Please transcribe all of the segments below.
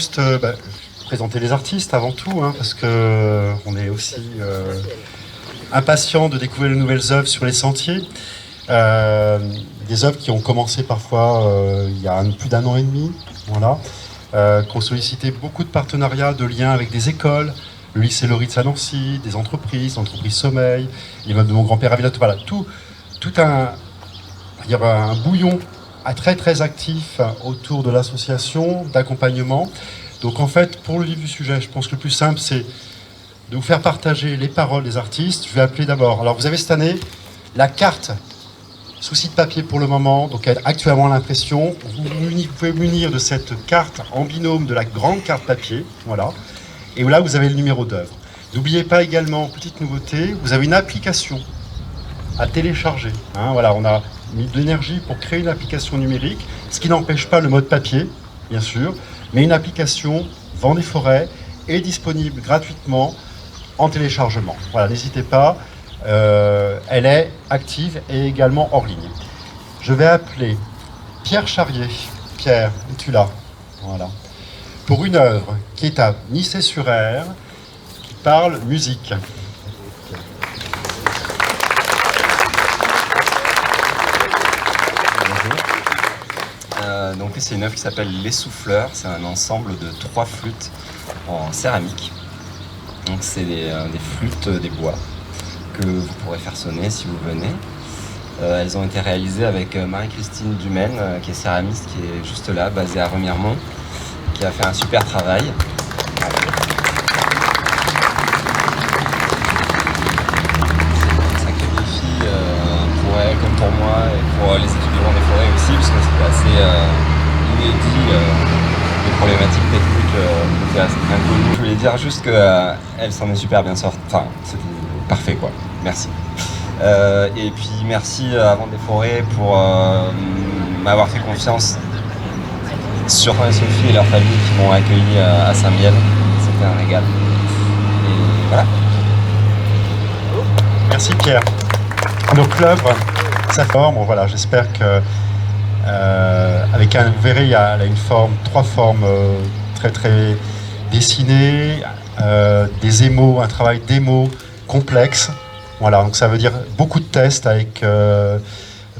juste présenter les artistes avant tout, hein, parce que on est aussi impatient de découvrir de nouvelles œuvres sur les sentiers. Des œuvres qui ont commencé parfois il y a plus d'1 an et demi, voilà, qui ont sollicité beaucoup de partenariats, de liens avec des écoles, le lycée Loritz à Nancy, des entreprises, l'entreprise Sommeil, l'immeuble de mon grand-père à Villette, voilà, tout il y aura un bouillon très très actif autour de l'association, d'accompagnement. Donc en fait, pour le vif du sujet, je pense que le plus simple, c'est de vous faire partager les paroles des artistes. Je vais appeler d'abord. Alors vous avez cette année la carte souci de papier pour le moment, donc elle a actuellement l'impression. Vous pouvez munir de cette carte en binôme de la grande carte papier, voilà. Et là, vous avez le numéro d'œuvre. N'oubliez pas également, petite nouveauté, vous avez une application à télécharger. Hein, voilà, on a mis de l'énergie pour créer une application numérique, ce qui n'empêche pas le mode papier, bien sûr, mais une application Vent des Forêts est disponible gratuitement en téléchargement. Voilà, n'hésitez pas, elle est active et également hors ligne. Je vais appeler Pierre Charrier. Pierre, es-tu là? Voilà. Pour une œuvre qui est à Nissay-sur-Aire, qui parle musique. Donc c'est une œuvre qui s'appelle Les Souffleurs. C'est un ensemble de 3 flûtes en céramique. Donc c'est des flûtes des bois que vous pourrez faire sonner si vous venez. Elles ont été réalisées avec Marie-Christine Dumaine, qui est céramiste, qui est juste là, basée à Remiremont, qui a fait un super travail. C'est un sacré défi pour elle comme pour moi et pour les équipes de Vent des Forêts aussi, parce que c'était assez inédit, les problématiques techniques étaient assez inconnues. Je voulais dire juste qu'elle s'en est super bien sortie, enfin c'était parfait quoi, merci. Et puis merci à Vent des Forêts pour m'avoir fait confiance sur Sophie et leur famille qui m'ont accueilli à Saint-Miel. C'était un régal. Et voilà. Merci Pierre. Donc l'œuvre, sa forme, bon, voilà, j'espère que avec vous verrez, il y a une forme, 3 formes très très dessinées, des émaux, un travail d'émaux complexe. Voilà, donc ça veut dire beaucoup de tests avec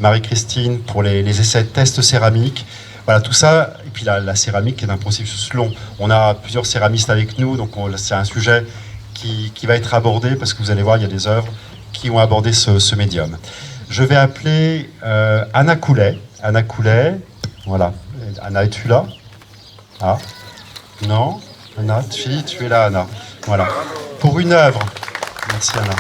Marie-Christine pour les essais de tests céramiques. Voilà, tout ça, et puis la céramique est un processus long. On a plusieurs céramistes avec nous, donc c'est un sujet qui va être abordé, parce que vous allez voir, il y a des œuvres qui ont abordé ce médium. Je vais appeler Anna Coulet. Anna Coulet, voilà. Anna, es-tu là? Ah, non? Anna, tu es là, Anna. Voilà. Pour une œuvre. Merci, Anna.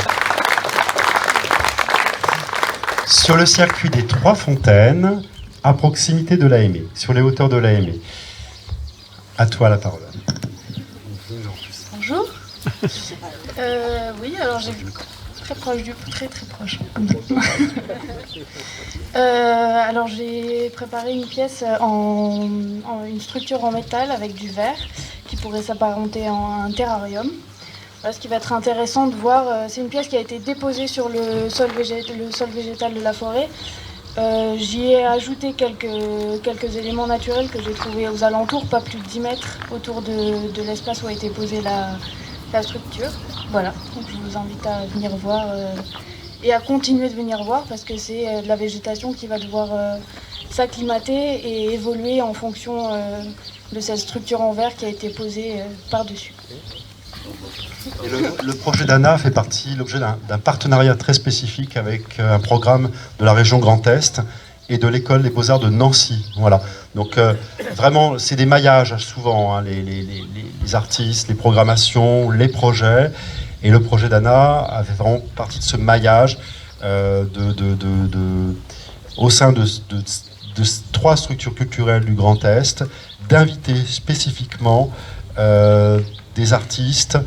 Sur le circuit des 3 fontaines, à proximité de l'AME, sur les hauteurs de l'AME. À toi la parole. Bonjour. Oui, alors j'ai très proche très proche. Alors j'ai préparé une pièce une structure en métal avec du verre qui pourrait s'apparenter à un terrarium. Ce qui va être intéressant de voir, c'est une pièce qui a été déposée sur le sol végétal de la forêt. J'y ai ajouté quelques éléments naturels que j'ai trouvés aux alentours, pas plus de 10 mètres autour de l'espace où a été posée la structure. Voilà, donc je vous invite à venir voir et à continuer de venir voir, parce que c'est de la végétation qui va devoir s'acclimater et évoluer en fonction de cette structure en verre qui a été posée par-dessus. Et le projet d'Anna fait l'objet d'un partenariat très spécifique avec un programme de la région Grand Est et de l'école des Beaux-Arts de Nancy. Voilà. Donc vraiment, c'est des maillages souvent, hein, les artistes, les programmations, les projets. Et le projet d'Anna avait vraiment partie de ce maillage au sein de 3 structures culturelles du Grand Est, d'inviter spécifiquement des artistes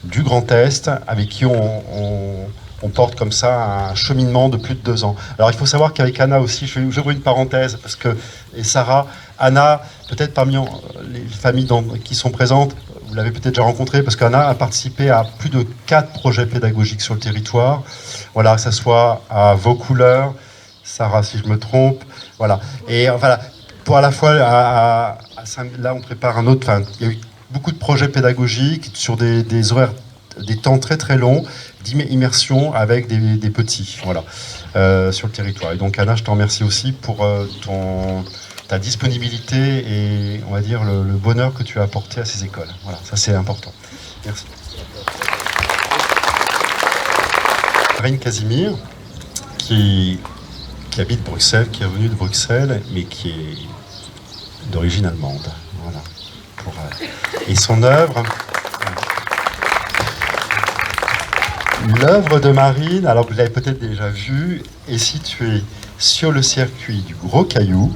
du Grand Est avec qui on porte comme ça un cheminement de plus de 2 ans. Alors il faut savoir qu'avec Anna aussi, j'ouvre une parenthèse, parce que, et Sarah, Anna, peut-être parmi les familles qui sont présentes, vous l'avez peut-être déjà rencontrée, parce qu'Anna a participé à plus de 4 projets pédagogiques sur le territoire, voilà, que ce soit à Vaucouleurs, Sarah si je me trompe, voilà. Et voilà, pour à la fois, là on prépare un autre, enfin, il y a eu beaucoup de projets pédagogiques sur des horaires, des temps très très longs d'immersion avec des petits, voilà, sur le territoire. Et donc Anna, je te remercie aussi pour ta disponibilité et on va dire le bonheur que tu as apporté à ces écoles. Voilà, ça c'est important. Merci. Marine Casimir, qui habite Bruxelles, qui est venue de Bruxelles, mais qui est d'origine allemande. Voilà. Et son œuvre, l'œuvre de Marine, alors que vous l'avez peut-être déjà vue, est située sur le circuit du Gros Caillou.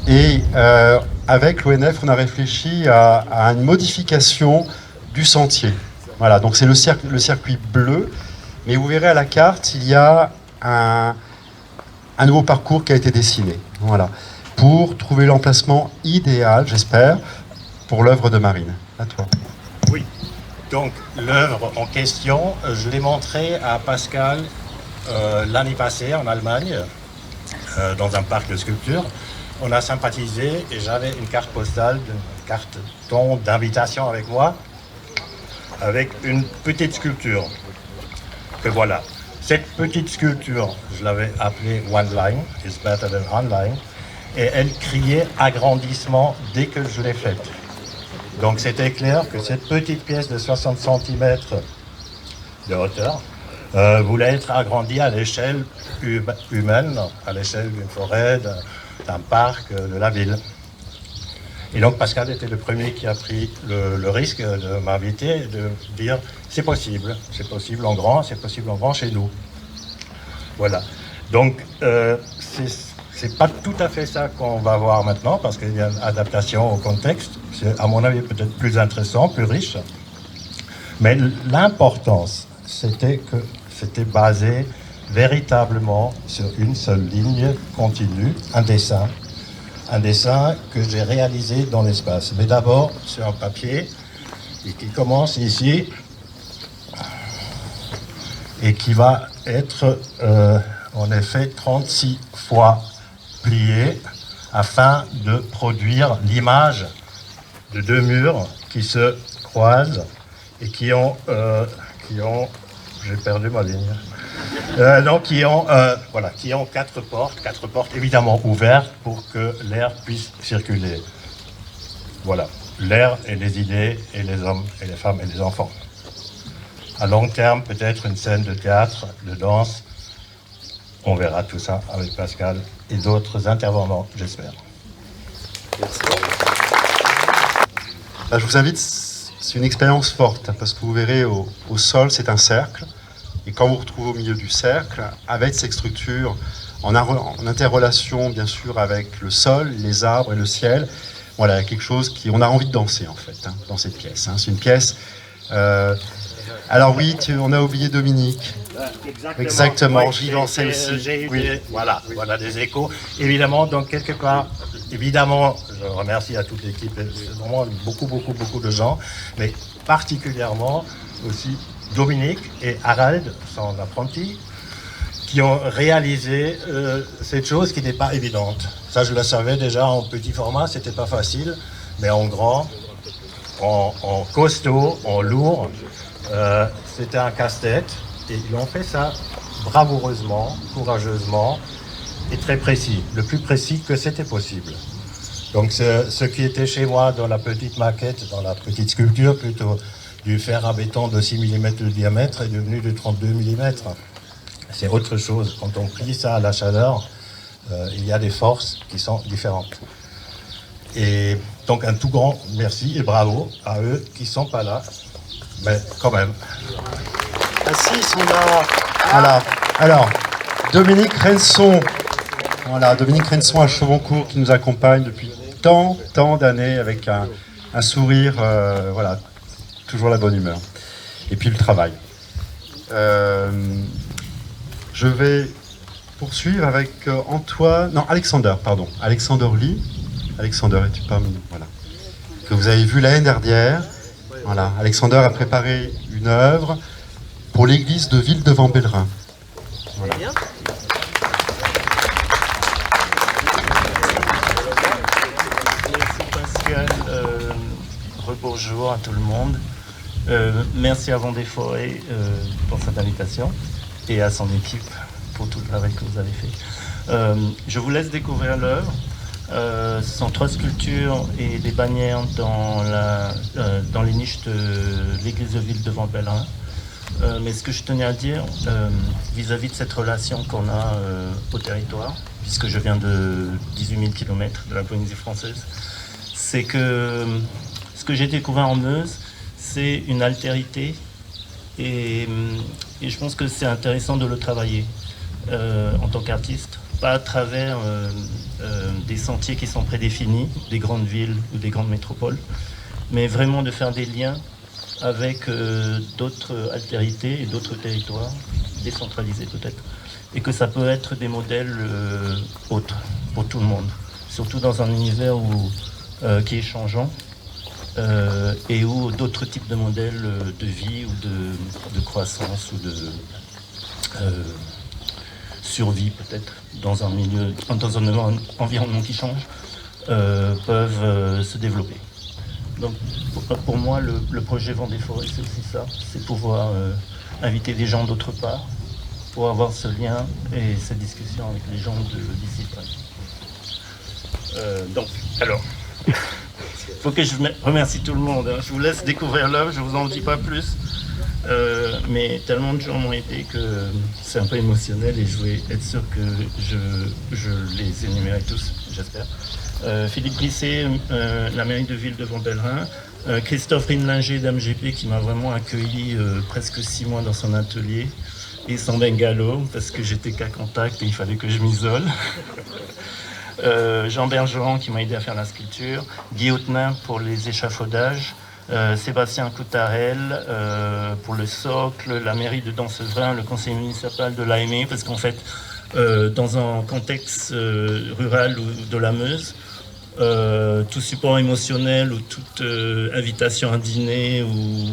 Et avec l'ONF, on a réfléchi à une modification du sentier. Voilà, donc c'est le circuit bleu, mais vous verrez à la carte, il y a un nouveau parcours qui a été dessiné. Voilà, pour trouver l'emplacement idéal, j'espère, pour l'œuvre de Marine. À toi. Oui, donc l'œuvre en question, je l'ai montrée à Pascal l'année passée en Allemagne, dans un parc de sculpture. On a sympathisé et j'avais une carte postale, une carte d'invitation avec moi, avec une petite sculpture. Que voilà. Cette petite sculpture, je l'avais appelée One Line, is better than one line, et elle criait agrandissement dès que je l'ai faite. Donc c'était clair que cette petite pièce de 60 cm de hauteur voulait être agrandie à l'échelle humaine, à l'échelle d'une forêt, d'un parc, de la ville. Et donc Pascal était le premier qui a pris le risque de m'inviter et de dire c'est possible en grand, c'est possible en grand chez nous. Voilà. Donc c'est pas tout à fait ça qu'on va voir maintenant parce qu'il y a une adaptation au contexte. C'est à mon avis peut-être plus intéressant, plus riche. Mais l'importance, c'était que c'était basé véritablement sur une seule ligne continue, un dessin que j'ai réalisé dans l'espace. Mais d'abord sur un papier et qui commence ici et qui va être en effet 36 fois plié afin de produire l'image de deux murs qui se croisent et qui ont j'ai perdu ma ligne. Qui ont quatre portes évidemment ouvertes pour que l'air puisse circuler. Voilà, l'air et les idées et les hommes et les femmes et les enfants. À long terme, peut-être une scène de théâtre, de danse. On verra tout ça avec Pascal et d'autres intervenants, j'espère. Merci. Là, je vous invite, c'est une expérience forte, parce que vous verrez au sol, c'est un cercle. Et quand vous vous retrouvez au milieu du cercle, avec cette structure, en interrelation bien sûr avec le sol, les arbres et le ciel, voilà, quelque chose on a envie de danser en fait, dans cette pièce. C'est une pièce... alors oui, on a oublié Dominique. Exactement, j'y lançais aussi. J'ai eu voilà des échos. Évidemment, donc quelque part, évidemment, je remercie à toute l'équipe, c'est vraiment beaucoup de gens, mais particulièrement aussi Dominique et Harald, son apprenti, qui ont réalisé cette chose qui n'est pas évidente. Ça, je le savais déjà en petit format, c'était pas facile, mais en grand, en costaud, en lourd, c'était un casse-tête. Et ils ont fait ça bravoureusement, courageusement et très précis, le plus précis que c'était possible. Donc ce qui était chez moi dans la petite maquette, dans la petite sculpture plutôt, du fer à béton de 6 mm de diamètre est devenu de 32 mm. C'est autre chose. Quand on plie ça à la chaleur, il y a des forces qui sont différentes. Et donc un tout grand merci et bravo à eux qui ne sont pas là, mais quand même. Ah si, ils sont là. Voilà. Alors, Dominique Renson. Voilà, Dominique Renson à Chevoncourt qui nous accompagne depuis tant d'années avec un sourire, voilà, toujours la bonne humeur. Et puis le travail. Je vais poursuivre avec Alexander Lee. Alexander, es-tu parmi nous? Voilà. Que vous avez vu l'année dernière. Voilà. Alexander a préparé une œuvre pour l'église de Ville-devant-Bellerin. Voilà. bonjour à tout le monde. Merci à Vendée Forêt pour cette invitation et à son équipe pour tout le travail que vous avez fait. Je vous laisse découvrir l'œuvre. Ce sont 3 sculptures et des bannières dans les niches de l'église de ville de Vendée-Pèlerin. Mais ce que je tenais à dire vis-à-vis de cette relation qu'on a au territoire, puisque je viens de 18 000 km de la Polynésie française, c'est que ce que j'ai découvert en Meuse, c'est une altérité et je pense que c'est intéressant de le travailler en tant qu'artiste, pas à travers des sentiers qui sont prédéfinis, des grandes villes ou des grandes métropoles, mais vraiment de faire des liens avec d'autres altérités et d'autres territoires, décentralisés peut-être, et que ça peut être des modèles autres pour tout le monde, surtout dans un univers qui est changeant et où d'autres types de modèles de vie ou de croissance ou de survie peut-être dans un milieu, dans un environnement qui change, peuvent se développer. Donc pour moi, le projet Vendée Forêt, c'est aussi ça, c'est pouvoir inviter des gens d'autre part pour avoir ce lien et cette discussion avec les gens d'ici. Donc, alors, il faut que je remercie tout le monde. Hein. Je vous laisse découvrir l'œuvre, je ne vous en dis pas plus. Mais tellement de gens m'ont aidé que c'est un peu émotionnel et je vais être sûr que je les énumérerai tous, j'espère. Philippe Grisset, la mairie de ville de Vendée-Pèlerin, Christophe Rinlinger d'AMGP qui m'a vraiment accueilli presque 6 mois dans son atelier et son bungalow parce que j'étais qu'à contact et il fallait que je m'isole. Jean Bergeron qui m'a aidé à faire la sculpture, Guy Hautenin pour les échafaudages, Sébastien Coutarel pour le socle, la mairie de Dansevrin, le conseil municipal de l'AME, parce qu'en fait, dans un contexte rural ou de la Meuse, tout support émotionnel ou toute invitation à dîner ou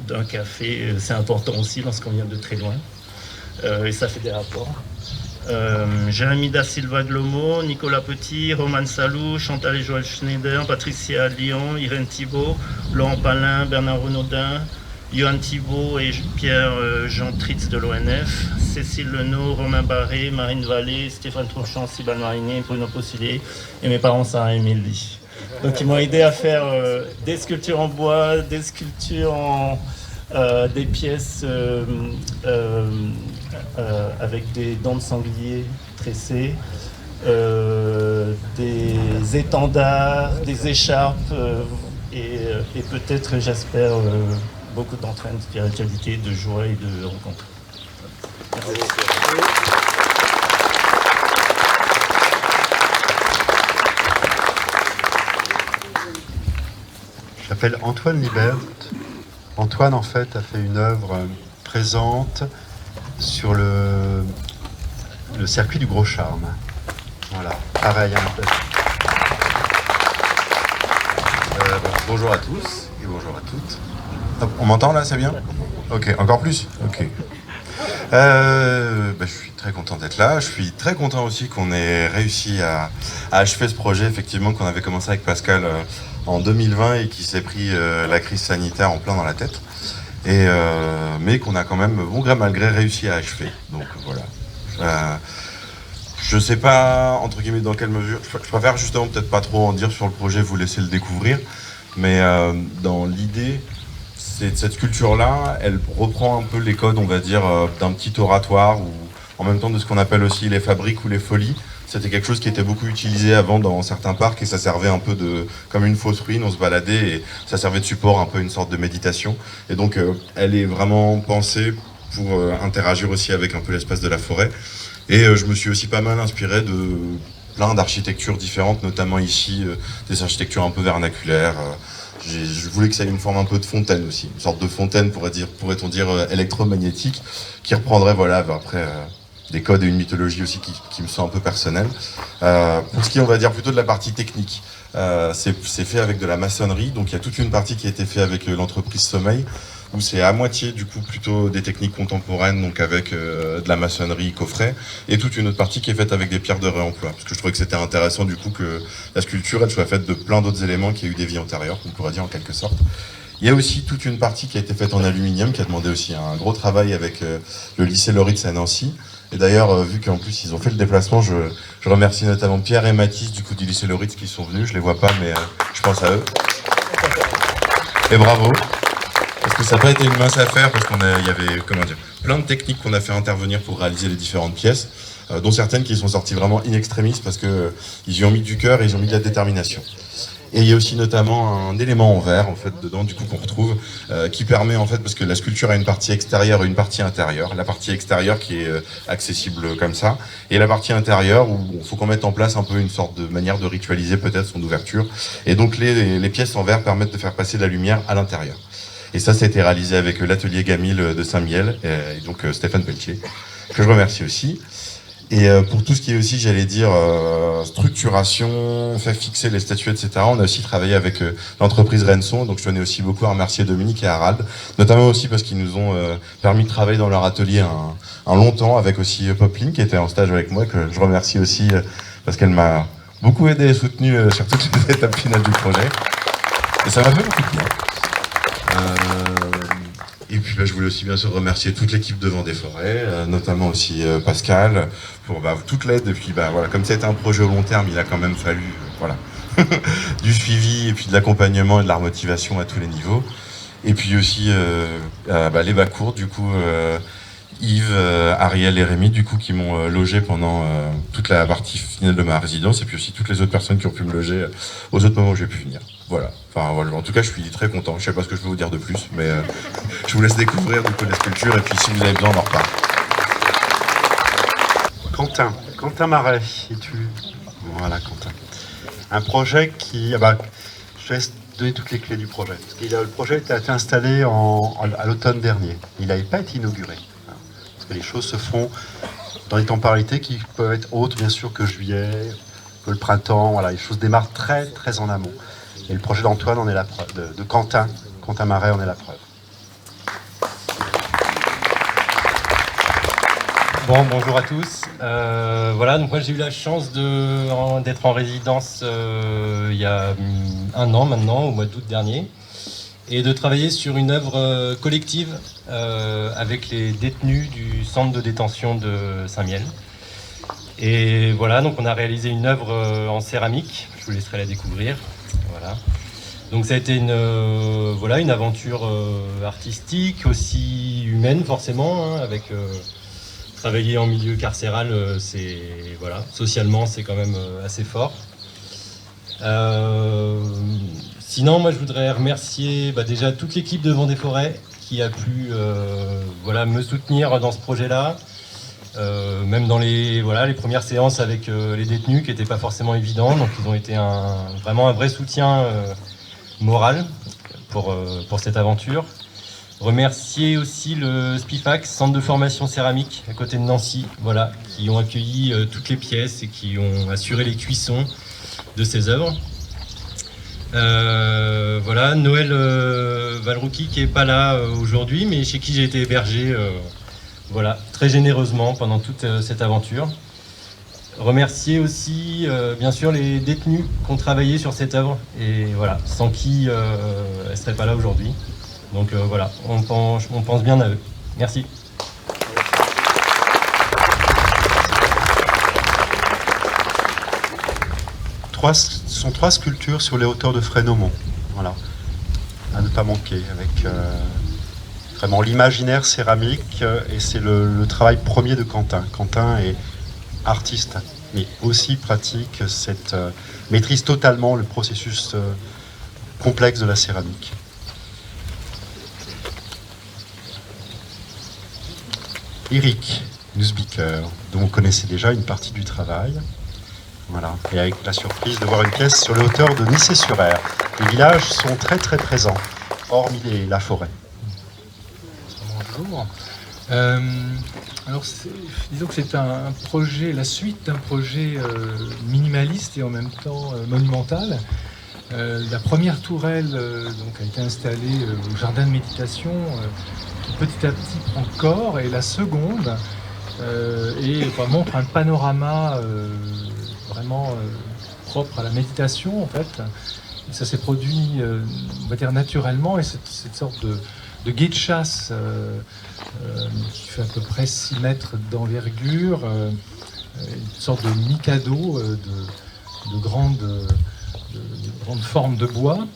d'un café, c'est important aussi lorsqu'on vient de très loin, et ça fait des rapports. Jérémy da Silva Glomo, Nicolas Petit, Roman Salou, Chantal et Joël Schneider, Patricia Lyon, Irène Thibault, Laurent Palin, Bernard Renaudin, Johan Thibault et Pierre-Jean Tritz de l'ONF, Cécile Lenot, Romain Barré, Marine Vallée, Stéphane Tronchamp, Sybille Mariné, Bruno Possilé et mes parents Sarah et Émilie. Donc ils m'ont aidé à faire des sculptures en bois, des sculptures en des pièces avec des dents de sanglier tressées, des étendards, des écharpes et peut-être, j'espère, beaucoup d'entraîne, de spiritualité, de joie et de rencontre. Merci. Je m'appelle Antoine Libert. Antoine, en fait, a fait une œuvre présente sur le circuit du Gros Charme. Voilà, pareil, un peu. Bonjour à tous et bonjour à toutes. Hop, on m'entend là, c'est bien ? Ok, encore plus ? Ok. Je suis très content d'être là. Je suis très content aussi qu'on ait réussi à achever ce projet, effectivement, qu'on avait commencé avec Pascal en 2020 et qui s'est pris la crise sanitaire en plein dans la tête. Mais qu'on a quand même, bon gré mal gré, réussi à achever. Donc voilà. Je sais pas, entre guillemets, dans quelle mesure. Je préfère justement peut-être pas trop en dire sur le projet, vous laisser le découvrir. Mais dans l'idée, cette sculpture-là, elle reprend un peu les codes, on va dire, d'un petit oratoire, ou en même temps de ce qu'on appelle aussi les fabriques ou les folies. C'était quelque chose qui était beaucoup utilisé avant dans certains parcs et ça servait un peu comme une fausse ruine, on se baladait et ça servait de support un peu une sorte de méditation. Et donc elle est vraiment pensée pour interagir aussi avec un peu l'espace de la forêt. Et je me suis aussi pas mal inspiré de plein d'architectures différentes, notamment ici, des architectures un peu vernaculaires. Je voulais que ça ait une forme un peu de fontaine aussi, une sorte de fontaine pourrait-on dire électromagnétique, qui reprendrait voilà après des codes et une mythologie aussi qui me sont un peu personnels. Pour ce qui est, on va dire, plutôt de la partie technique, c'est fait avec de la maçonnerie, donc il y a toute une partie qui a été faite avec l'entreprise Sommeil. où c'est à moitié du coup plutôt des techniques contemporaines, donc avec de la maçonnerie coffret, et toute une autre partie qui est faite avec des pierres de réemploi, parce que je trouvais que c'était intéressant du coup que la sculpture elle soit faite de plein d'autres éléments qui aient eu des vies antérieures, on pourrait dire en quelque sorte. Il y a aussi toute une partie qui a été faite en aluminium, qui a demandé aussi un gros travail avec le lycée Loritz à Nancy. Et d'ailleurs, vu qu'en plus ils ont fait le déplacement, je remercie notamment Pierre et Mathis du coup du lycée Loritz qui sont venus. Je les vois pas, mais je pense à eux. Et bravo, parce que ça n'a pas été une mince affaire, parce il y avait plein de techniques qu'on a fait intervenir pour réaliser les différentes pièces, dont certaines qui sont sorties vraiment in extremis parce que ils y ont mis du cœur et ils ont mis de la détermination. Et il y a aussi notamment un élément en verre en fait dedans du coup qu'on retrouve qui permet en fait, parce que la sculpture a une partie extérieure et une partie intérieure, la partie extérieure qui est accessible comme ça, et la partie intérieure où il faut qu'on mette en place un peu une sorte de manière de ritualiser peut-être son ouverture, et donc les pièces en verre permettent de faire passer de la lumière à l'intérieur. Et ça a été réalisé avec l'atelier Gamil de Saint-Miel, et donc Stéphane Pelletier, que je remercie aussi. Et pour tout ce qui est aussi, j'allais dire, structuration, fait fixer les statues, etc., on a aussi travaillé avec l'entreprise Renson, donc je tenais aussi beaucoup à remercier Dominique et Harald, notamment aussi parce qu'ils nous ont permis de travailler dans leur atelier un long temps, avec aussi Popeline qui était en stage avec moi, que je remercie aussi parce qu'elle m'a beaucoup aidé et soutenu sur toutes les étapes finales du projet. Et ça m'a fait beaucoup de bien. Et puis je voulais aussi bien sûr remercier toute l'équipe de Vendée-Forêt, notamment aussi Pascal, pour toute l'aide. Et puis voilà, comme c'était un projet au long terme, il a quand même fallu du suivi et puis de l'accompagnement et de la remotivation à tous les niveaux. Et puis aussi les Bacourtes, du coup, Yves, Ariel et Rémi, du coup, qui m'ont logé pendant toute la partie finale de ma résidence, et puis aussi toutes les autres personnes qui ont pu me loger aux autres moments où j'ai pu venir. Voilà. En tout cas, je suis très content. Je sais pas ce que je peux vous dire de plus, mais je vous laisse découvrir du coup la sculpture, et puis si vous avez besoin, on en reparle. Quentin Marais, Voilà, Quentin. Un projet qui... je te laisse donner toutes les clés du projet. Parce que le projet a été installé à l'automne dernier. Il n'avait pas été inauguré. Parce que les choses se font dans des temporalités qui peuvent être autres, bien sûr, que juillet, que le printemps. Voilà, les choses démarrent très, très en amont. Et le projet d'Antoine en est la preuve, de Quentin Marais en est la preuve. Bonjour à tous. Donc moi j'ai eu la chance d'être en résidence il y a un an maintenant, au mois d'août dernier, et de travailler sur une œuvre collective avec les détenus du centre de détention de Saint-Miel. Et voilà, donc on a réalisé une œuvre en céramique, je vous laisserai la découvrir. Voilà. Donc ça a été une aventure artistique, aussi humaine forcément, avec travailler en milieu carcéral, socialement c'est quand même assez fort. Sinon, moi je voudrais remercier déjà toute l'équipe de Vendée-Forêt qui a pu me soutenir dans ce projet-là. Même dans les premières séances avec les détenus qui n'étaient pas forcément évidents, donc ils ont été vraiment un vrai soutien moral pour cette aventure. Remercier aussi le SPIFAX, Centre de formation céramique à côté de Nancy, qui ont accueilli toutes les pièces et qui ont assuré les cuissons de ces œuvres. Noël Valrouki qui n'est pas là aujourd'hui, mais chez qui j'ai été hébergé très généreusement pendant toute cette aventure. Remercier aussi bien sûr les détenus qui ont travaillé sur cette œuvre, et sans qui elle ne serait pas là aujourd'hui. Donc on pense bien à eux. Merci. Ce sont 3 sculptures sur les hauteurs de Fresnomont. Voilà, à ne pas manquer, avec vraiment l'imaginaire céramique, et c'est le travail premier de Quentin. Quentin est artiste, mais aussi pratique maîtrise totalement le processus complexe de la céramique. Eric Nussbiker, dont vous connaissez déjà une partie du travail. Voilà, et avec la surprise de voir une pièce sur les hauteurs de Nissé-sur-Aire. Les villages sont très très présents, hormis la forêt. Bonjour. Disons que c'est un projet, la suite d'un projet minimaliste et en même temps monumental. La première tourelle donc, a été installée au jardin de méditation qui petit à petit prend corps, et la seconde montre un panorama vraiment propre à la méditation en fait. Et ça s'est produit, on va dire naturellement, et cette sorte de guet de chasse qui fait à peu près 6 mètres d'envergure, une sorte de mikado de grande forme de bois.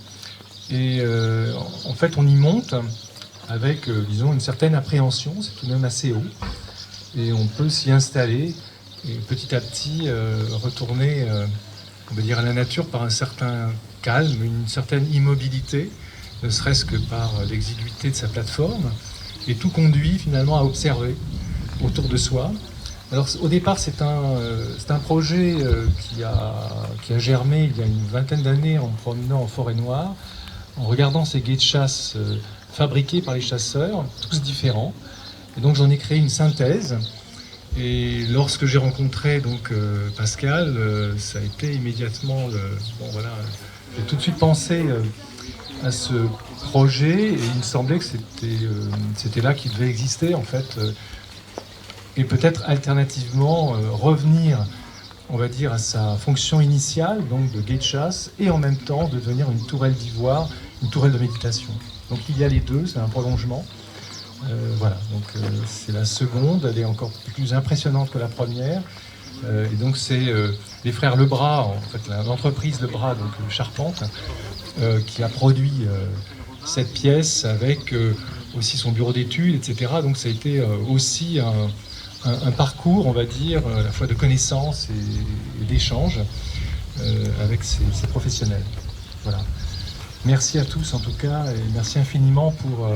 Et en fait, on y monte avec, disons, une certaine appréhension, c'est tout de même assez haut, et on peut s'y installer et petit à petit retourner, on va dire, à la nature par un certain calme, une certaine immobilité, ne serait-ce que par l'exiguïté de sa plateforme, et tout conduit finalement à observer autour de soi. Alors au départ c'est un projet qui a germé il y a une vingtaine d'années en me promenant en forêt noire, en regardant ces guets de chasse fabriqués par les chasseurs, tous différents. Et donc j'en ai créé une synthèse. Et lorsque j'ai rencontré donc Pascal, ça a été immédiatement j'ai tout de suite pensé à ce projet, et il me semblait que c'était là qu'il devait exister en fait, et peut-être alternativement revenir, on va dire, à sa fonction initiale, donc de guet de chasse, et en même temps devenir une tourelle d'ivoire, une tourelle de méditation. Donc il y a les deux, c'est un prolongement. Voilà, donc c'est la seconde, elle est encore plus impressionnante que la première. Et donc c'est les frères Lebras, en fait l'entreprise Lebras, donc Charpente, qui a produit cette pièce avec aussi son bureau d'études, etc. Donc ça a été aussi un parcours, on va dire, à la fois de connaissances et d'échanges avec ces professionnels. Voilà. Merci à tous en tout cas, et merci infiniment pour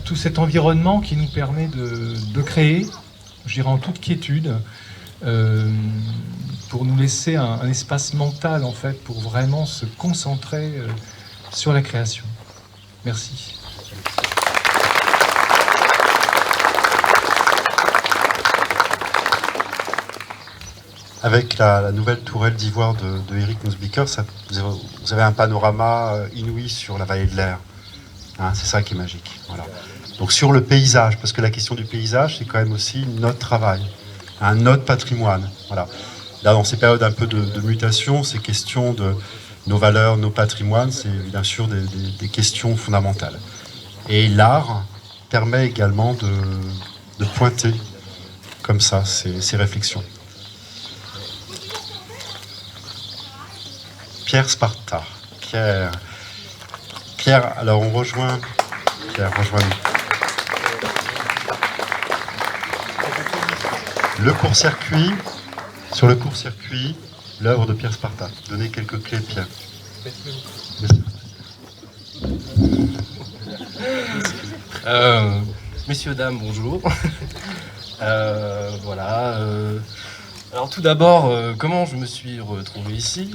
tout cet environnement qui nous permet de créer, je dirais en toute quiétude, pour nous laisser un espace mental en fait, pour vraiment se concentrer sur la création. Merci. Avec la nouvelle tourelle d'ivoire de Eric Nussbiker, vous avez un panorama inouï sur la vallée de l'Air. Hein, c'est ça qui est magique. Voilà. Donc sur le paysage, parce que la question du paysage, c'est quand même aussi notre travail, notre patrimoine. Voilà. Là, dans ces périodes un peu de mutation, ces questions de nos valeurs, nos patrimoines, c'est bien sûr des questions fondamentales. Et l'art permet également de pointer comme ça ces réflexions. Pierre Sparta. Pierre, alors on rejoint. Pierre, rejoins-nous. Le court-circuit, sur le court-circuit, l'œuvre de Pierre Sparta. Donnez quelques clés, Pierre. Messieurs, dames, bonjour. Voilà. Alors tout d'abord, comment je me suis retrouvé ici?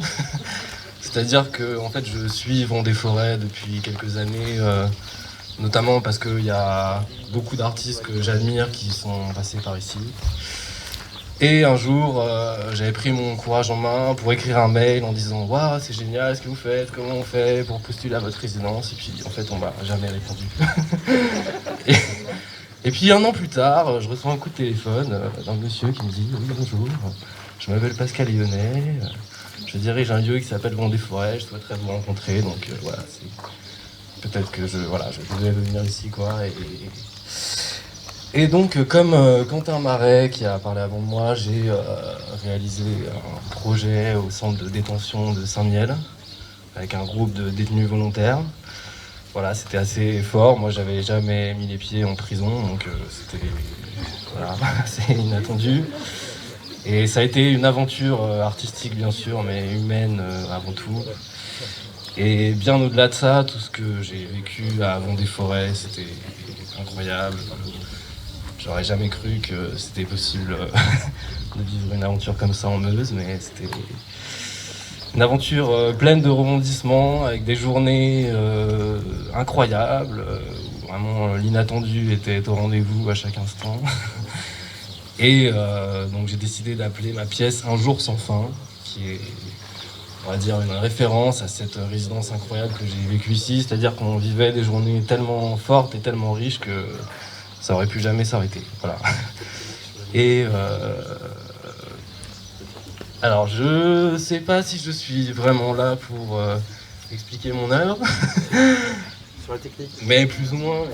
C'est-à-dire que en fait, je suis Vendée-Forêt depuis quelques années, notamment parce qu'il y a beaucoup d'artistes que j'admire qui sont passés par ici. Et un jour, j'avais pris mon courage en main pour écrire un mail en disant « Waouh, c'est génial ce que vous faites, comment on fait pour postuler à votre résidence ?» Et puis en fait, on m'a jamais répondu. Et puis un an plus tard, je reçois un coup de téléphone d'un monsieur qui me dit « Oui, bonjour, je m'appelle Pascal Lyonnais, je dirige un lieu qui s'appelle Vendée-Forêt, je souhaiterais vous rencontrer. » Donc voilà, c'est peut-être que je devais venir ici, quoi. Et donc, comme Quentin Marais, qui a parlé avant moi, j'ai réalisé un projet au centre de détention de Saint-Miel, avec un groupe de détenus volontaires. Voilà, c'était assez fort. Moi, j'avais jamais mis les pieds en prison, donc c'était assez inattendu. Et ça a été une aventure artistique, bien sûr, mais humaine avant tout. Et bien au-delà de ça, tout ce que j'ai vécu à Vendée-Forêt, c'était incroyable. J'aurais jamais cru que c'était possible de vivre une aventure comme ça en Meuse, mais c'était une aventure pleine de rebondissements, avec des journées incroyables, où vraiment l'inattendu était au rendez-vous à chaque instant. Et donc j'ai décidé d'appeler ma pièce Un jour sans fin, qui est on va dire, une référence à cette résidence incroyable que j'ai vécue ici. C'est-à-dire qu'on vivait des journées tellement fortes et tellement riches que ça aurait pu jamais s'arrêter. Voilà. Et alors, je sais pas si je suis vraiment là pour expliquer mon œuvre. Sur la technique. Mais plus ou moins.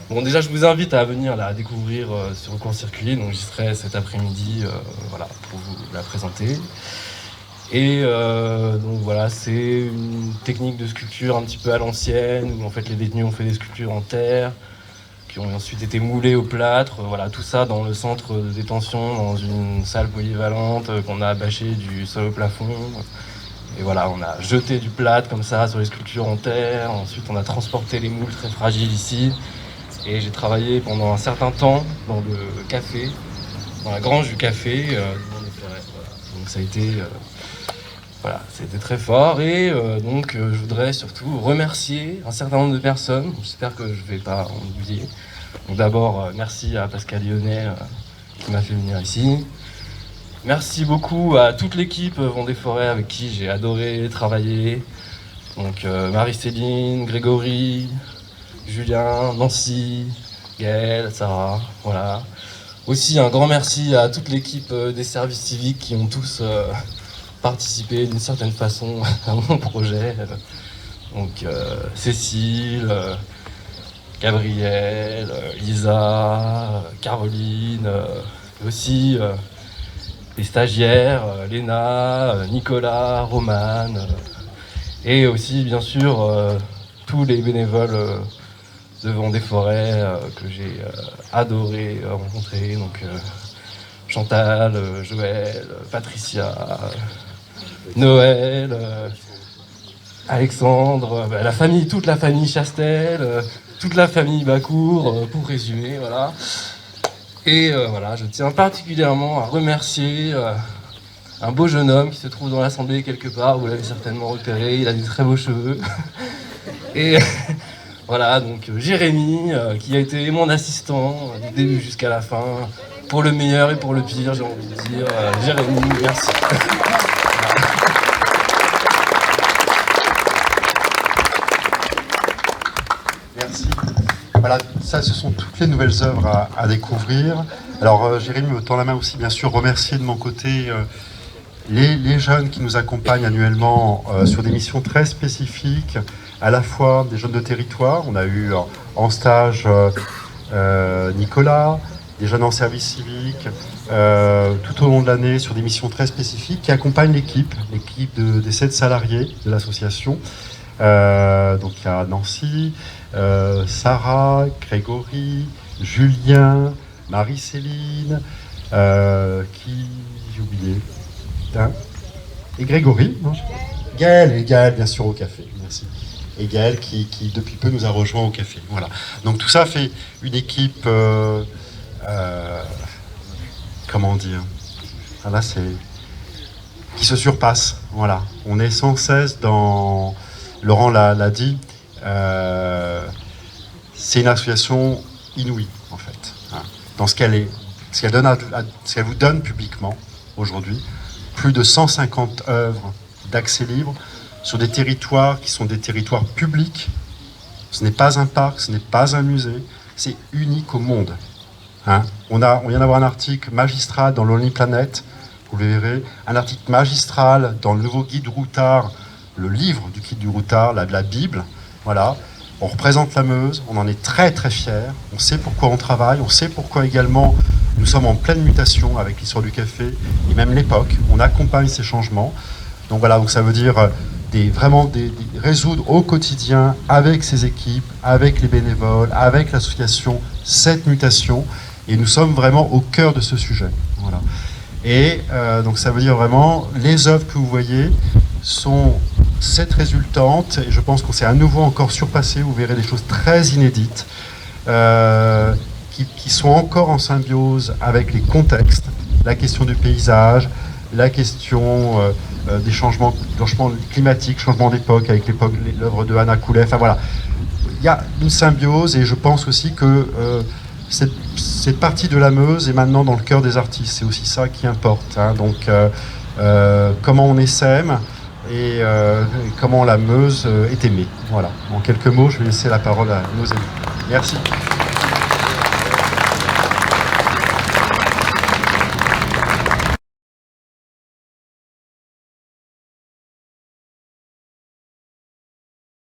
Bon, déjà, je vous invite à venir la découvrir sur le cours circulier. Donc, j'y serai cet après-midi, voilà, pour vous la présenter. Et donc voilà, c'est une technique de sculpture un petit peu à l'ancienne, où en fait les détenus ont fait des sculptures en terre, qui ont ensuite été moulées au plâtre. Voilà, tout ça dans le centre de détention, dans une salle polyvalente qu'on a bâchée du sol au plafond. Et voilà, on a jeté du plâtre comme ça sur les sculptures en terre. Ensuite, on a transporté les moules très fragiles ici. Et j'ai travaillé pendant un certain temps dans le café, dans la grange du café, dans les forêts. Voilà. Donc ça a été, voilà, c'était très fort. Et donc je voudrais surtout remercier un certain nombre de personnes. J'espère que je ne vais pas en oublier. Donc d'abord, merci à Pascal Lyonnais qui m'a fait venir ici. Merci beaucoup à toute l'équipe Vendée Forêt avec qui j'ai adoré travailler. Donc Marie-Céline, Grégory, Julien, Nancy, Gaël, Sarah, voilà. Aussi un grand merci à toute l'équipe des services civiques qui ont tous participé d'une certaine façon à mon projet. Donc Cécile, Gabriel, Lisa, Caroline, et aussi les stagiaires, Léna, Nicolas, Romane, et aussi bien sûr tous les bénévoles de Vendée Forêt que j'ai adoré rencontrer, donc Chantal, Joël, Patricia, Noël, Alexandre, la famille, toute la famille Chastel, toute la famille Bacour, pour résumer, voilà. Et voilà, je tiens particulièrement à remercier un beau jeune homme qui se trouve dans l'assemblée quelque part, vous l'avez certainement repéré, il a des très beaux cheveux. Et voilà, donc Jérémy, qui a été mon assistant du début jusqu'à la fin, pour le meilleur et pour le pire, j'ai envie de dire. Jérémy, merci. Merci. Voilà, ça, ce sont toutes les nouvelles œuvres à découvrir. Alors, Jérémy me tend la main aussi, bien sûr, remercier de mon côté les jeunes qui nous accompagnent annuellement sur des missions très spécifiques, à la fois des jeunes de territoire. On a eu en stage Nicolas, des jeunes en service civique, tout au long de l'année sur des missions très spécifiques qui accompagnent l'équipe des 7 salariés de l'association. Donc il y a Nancy, Sarah, Grégory, Julien, Marie-Céline, qui j'ai oublié, hein, et Grégory, non, Gaël, bien sûr au café, merci. Et Gaël qui depuis peu nous a rejoints au café. Voilà. Donc tout ça fait une équipe, comment dire, là c'est qui se surpasse. Voilà. On est sans cesse dans, Laurent l'a dit, c'est une association inouïe en fait, hein, dans ce qu'elle est, ce qu'elle donne, ce qu'elle vous donne publiquement aujourd'hui. Plus de 150 œuvres d'accès libre sur des territoires qui sont des territoires publics. Ce n'est pas un parc, ce n'est pas un musée, c'est unique au monde. Hein, on vient d'avoir un article magistral dans Lonely Planet, vous le verrez, un article magistral dans le nouveau guide Routard, le livre du guide du Routard, la Bible. Voilà, on représente la Meuse, on en est très très fiers, on sait pourquoi on travaille, on sait pourquoi également nous sommes en pleine mutation avec l'histoire du café et même l'époque, on accompagne ces changements. Donc voilà, donc ça veut dire vraiment résoudre au quotidien avec ces équipes, avec les bénévoles, avec l'association, cette mutation. Et nous sommes vraiment au cœur de ce sujet. Voilà. Et donc ça veut dire vraiment, les œuvres que vous voyez sont cette résultante, et je pense qu'on s'est à nouveau encore surpassé, vous verrez des choses très inédites, qui sont encore en symbiose avec les contextes, la question du paysage, la question des changements climatiques, changement d'époque, avec l'œuvre de Anna Coulet. Enfin voilà, il y a une symbiose, et je pense aussi que cette partie de la Meuse est maintenant dans le cœur des artistes. C'est aussi ça qui importe. Hein. Donc, comment on essaime, et comment la Meuse est aimée. Voilà. En quelques mots, je vais laisser la parole à nos élus. Merci.